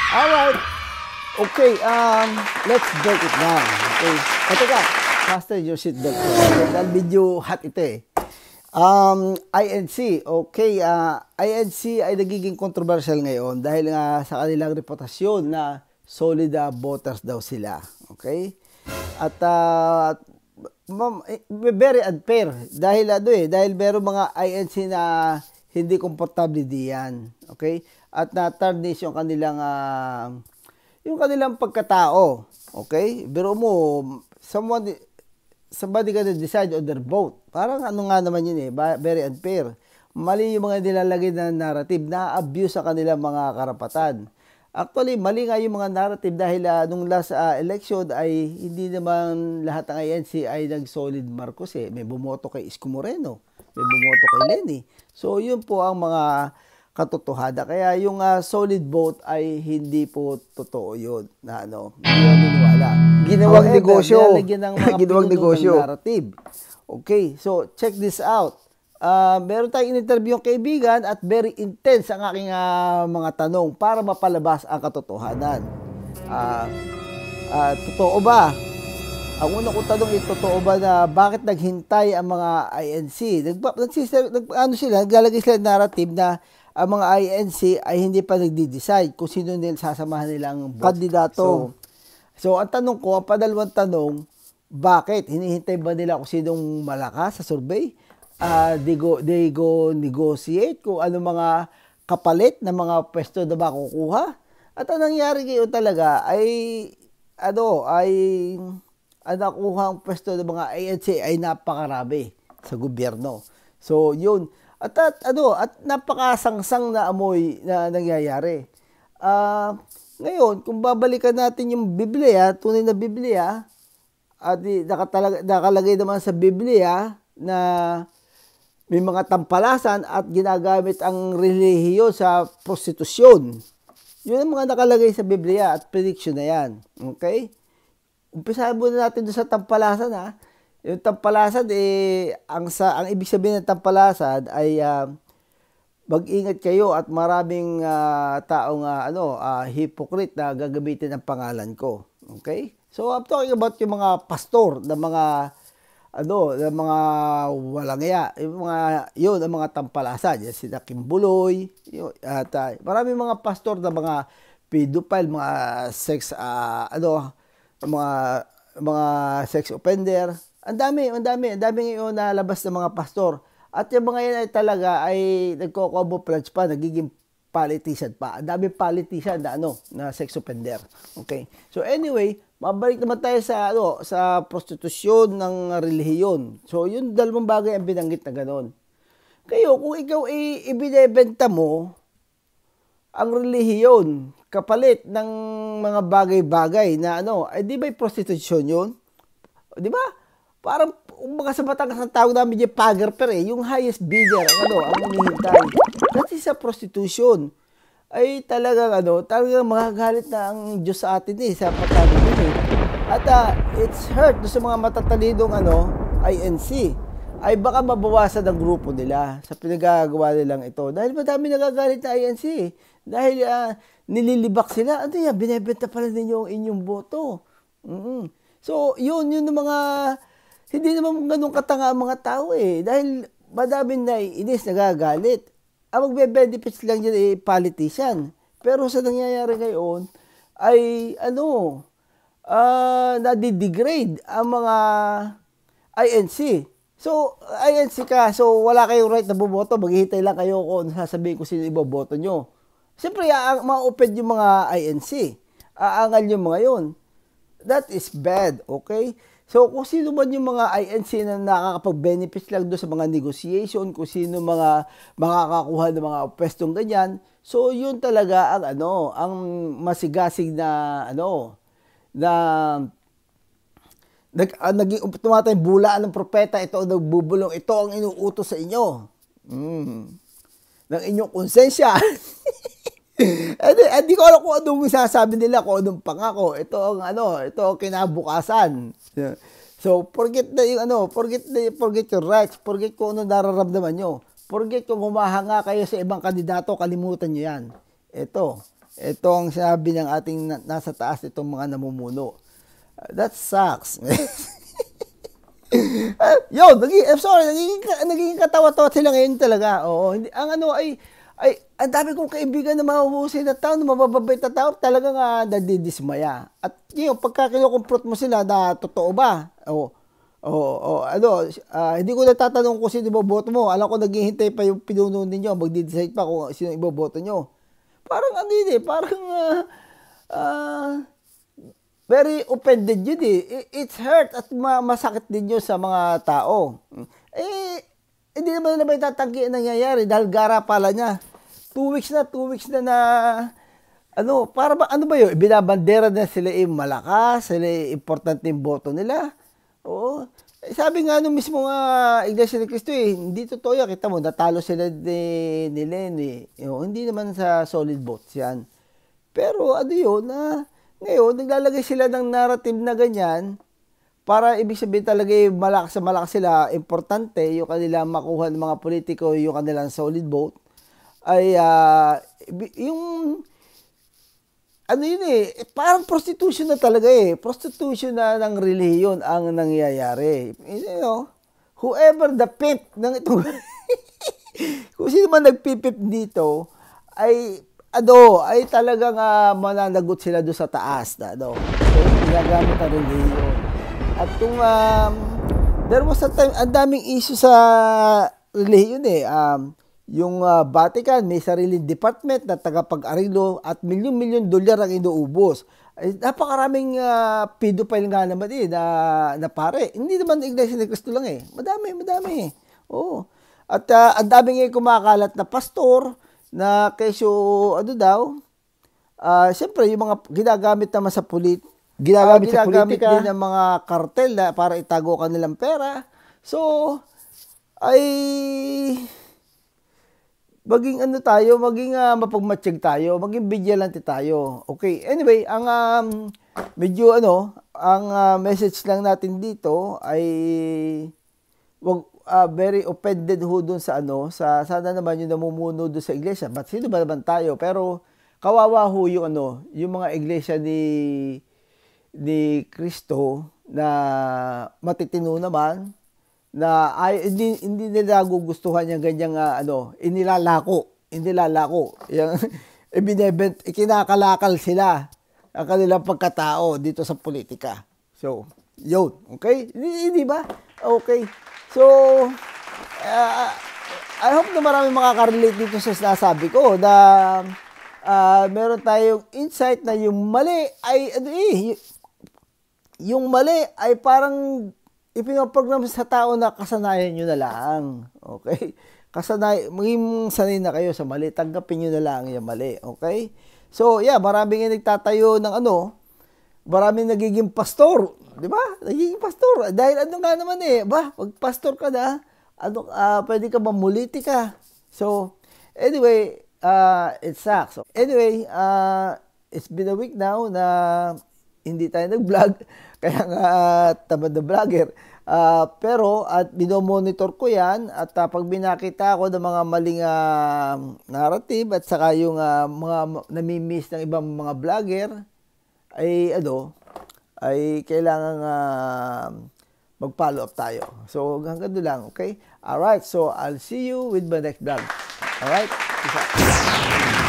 Alright. Okay, let's break it down. Okay. Teka, fasten your seatbelt. Okay, dahil medyo hot ito eh. INC, okay, INC ay nagiging controversial ngayon dahil nga sa kanilang reputasyon na solid voters daw sila. Okay? At very unfair dahil dahil meron mga INC na hindi komportable diyan. Okay? At na-tarnish yung kanilang pagkatao. Okay? Pero mo somebody gonna decide on their vote. Parang ano nga naman yun eh, very unfair. Mali yung mga nilalagay na narrative, na-abuse sa kanilang mga karapatan. Actually, mali nga yung mga narrative dahil nung last election ay hindi naman lahat ng INC ay nag-solid Marcos eh. May bumoto kay Isko Moreno, may bumoto kay Lenny. So, yun po ang mga katotohanan. Kaya yung solid vote ay hindi po totoo yun na hindi ko niniwala. Ginawang negosyo. Nilalagyan ng mga Ginawang negosyo. Narrative. Okay, so check this out. Meron tayong in-interview yung kaibigan at very intense ang aking mga tanong para mapalabas ang katotohanan. Totoo ba? Ang una kong tanong ay, totoo ba na bakit naghintay ang mga INC? Naglalagay sila narrative na ang mga INC ay hindi pa nagdi-decide kung sino nila sasamahan nilang kandidato. So, ang tanong ko, ang padalawang tanong, bakit? Hinihintay ba nila kung sinong malakas sa survey? They go negotiate kung ano mga kapalit na mga pwesto na makukuha? At ang nangyari ngayon talaga ay, ang nakuha ang pwesto ng mga ANC ay napakarami sa gobyerno. So, yun. At napakasangsang na amoy na nangyayari. Ngayon, kung babalikan natin yung Biblia, tunay na Biblia, at nakalagay naman sa Biblia na may mga tampalasan at ginagamit ang relihiyon sa prostitusyon. Yun ang mga nakalagay sa Biblia at prediction na yan. Okay? Umpisahan muna natin doon sa tampalasan ha. Yung tampalasan, ang ibig sabihin ng tampalasan ay mag-ingat kayo at maraming taong hypocrite na gagamitin ang pangalan ko. Okay? So I'm talking about yung mga pastor na mga walangya, ang mga tampalasan, yan sila Kimbuloy, at maraming mga pastor na mga pedophile, mga sex mga sex offender. Ang dami ngayon na labas ng mga pastor. At yung mga yan ay talaga ay nagko-camouflage pa, nagiging politician pa. Ang dami politician na sex offender. Okay? So anyway, mabalik naman tayo sa prostitusyon ng relihiyon. So yun dalawang bagay ang binanggit na gano'n. Kayo, kung ikaw ibinebenta mo ang relihiyon kapalit ng mga bagay-bagay na ay di ba prostitution yun? Di ba? Parang mga sa Batangas ang tawag namin yung pagarper yung highest bidder ang hinihintay. That is a prostitution. Ay talagang talagang magagalit na ang Diyos sa atin sa pagkagulo At it's hurt sa mga matatalinong INC. Ay baka mabawasan ang grupo nila sa pinagagawa nilang ito. Dahil madami nagagalit na INC. Dahil nililibak sila. Binebenta pala ninyo ang inyong boto. So, yun yung mga hindi naman ganun katanga ang mga tao Dahil madaming naiinis, nagagalit. Ang magbe-benefits lang dyan politician. Pero sa nangyayari ngayon, ay nadidegrade ang mga INC. So, INC ka, so wala kayong right na bumoto, maghihintay lang kayo kung sasabihin ko sino iboboto nyo. Siyempre, ma-open yung mga INC. Aangal yung mga yun. That is bad, okay? So, kung sino man yung mga INC na nakakapag-benefits lang doon sa mga negotiation, kung sino mga makakakuha ng mga pwestong ganyan, so yun talaga ang masigasig na naging tumatay bulaan ng propeta, ito ang nagbubulong, ito ang inuutos sa inyo. Ng inyong konsensya. Hindi ko alam kung anong sasabi nila, kung anong pangako. Ito ang kinabukasan. So, forget your rights, forget kung ano nararamdaman nyo. Forget kung humahanga kayo sa ibang kandidato, kalimutan nyo yan. Ito Ito ang sinabi ng ating nasa taas itong mga namumuno. That sucks. Yun, I'm sorry, naging katawa-tawa sila ngayon talaga. Oo, hindi, ang ano ay ang dami kong kaibigan na mahuhusay na tao, na mabababait na tao, talagang nadidismaya. At yun, pagka kinukomprot mo sila na totoo ba? Hindi ko natatanong kung sino iboboto mo. Alam ko naghihintay pa yung pinuno ninyo, magdi-decide pa kung sino iboboto nyo. Parang ano yun eh, parang very offended yun eh. It's hurt at masakit din yun sa mga tao. Hindi naman nila may tatanggi ang nangyayari dahil gara pala niya. 2 weeks na para ba, ano ba yun? Binabandera na sila malakas, sila importante yung boto nila. Oo. Sabi nga nung mismo nga Iglesia ni Cristo hindi totoo yan. Kita mo, natalo sila ni Lenny. Hindi naman sa solid votes yan. Pero ano yun, ngayon, naglalagay sila ng narrative na ganyan para ibig sabihin talaga malakas sila, importante yung kanila makuha ng mga politiko, yung kanilang solid vote, ay yung ano yun parang prostitution na talaga prostitution na ng relihiyon ang nangyayari. Whoever the pimp ng ito, kung sino man nagpipip dito, ay talagang mananagot sila doon sa taas na So, ginagamit ang relihiyon. At kung there was a time, ang daming issue sa relihiyon yung Vatican, may sariling department na tagapag-arilo at milyon-milyon dolyar ang inuubos. Napakaraming pedophile nga naman na pare. Hindi naman Iglesia ni Cristo lang Madami. Oo. At ang daming kumakalat na pastor na kesyo siyempre yung mga ginagamit naman sa ginagamit sa politika din ng mga kartel para itago kanilang pera. So, maging maging mapagmatsyag tayo, maging vigilante tayo. Okay, anyway, ang medyo ang message lang natin dito ay very offended ho dun sa sana naman yung namumuno dun sa iglesia. But sino ba naman tayo? Pero kawawa ho yung yung mga iglesia ni Cristo na matitino naman, na hindi nila gugustuhan yung ganyang inilalako yung ikinakalakal sila ang kanilang pagkatao dito sa politika. So, yun, okay? Hindi ba? Okay. So, I hope na maraming makaka-relate dito sa sinasabi ko na meron tayong insight na yung mali ay parang ipinoprogram sa tao na kasanayan nyo na lang. Okay? Maging sanay na kayo sa mali. Tanggapin nyo na lang yung mali. Okay? So, maraming nagtatayo ng maraming nagiging pastor. Di ba? Nagiging pastor. Dahil nga naman pag pastor ka na, pwede ka mamuliti ka. So, anyway, it sucks. So, anyway, it's been a week now na hindi tayo nag-vlog. Kaya nga tamad na vlogger. Pero at binomonitor ko yan at pag binakita ako ng mga maling narrative at saka yung mga namimiss ng ibang mga vlogger ay ay kailangan mag-follow up tayo. So hanggang doon lang, okay? Alright, so I'll see you with my next vlog. Alright? Peace out.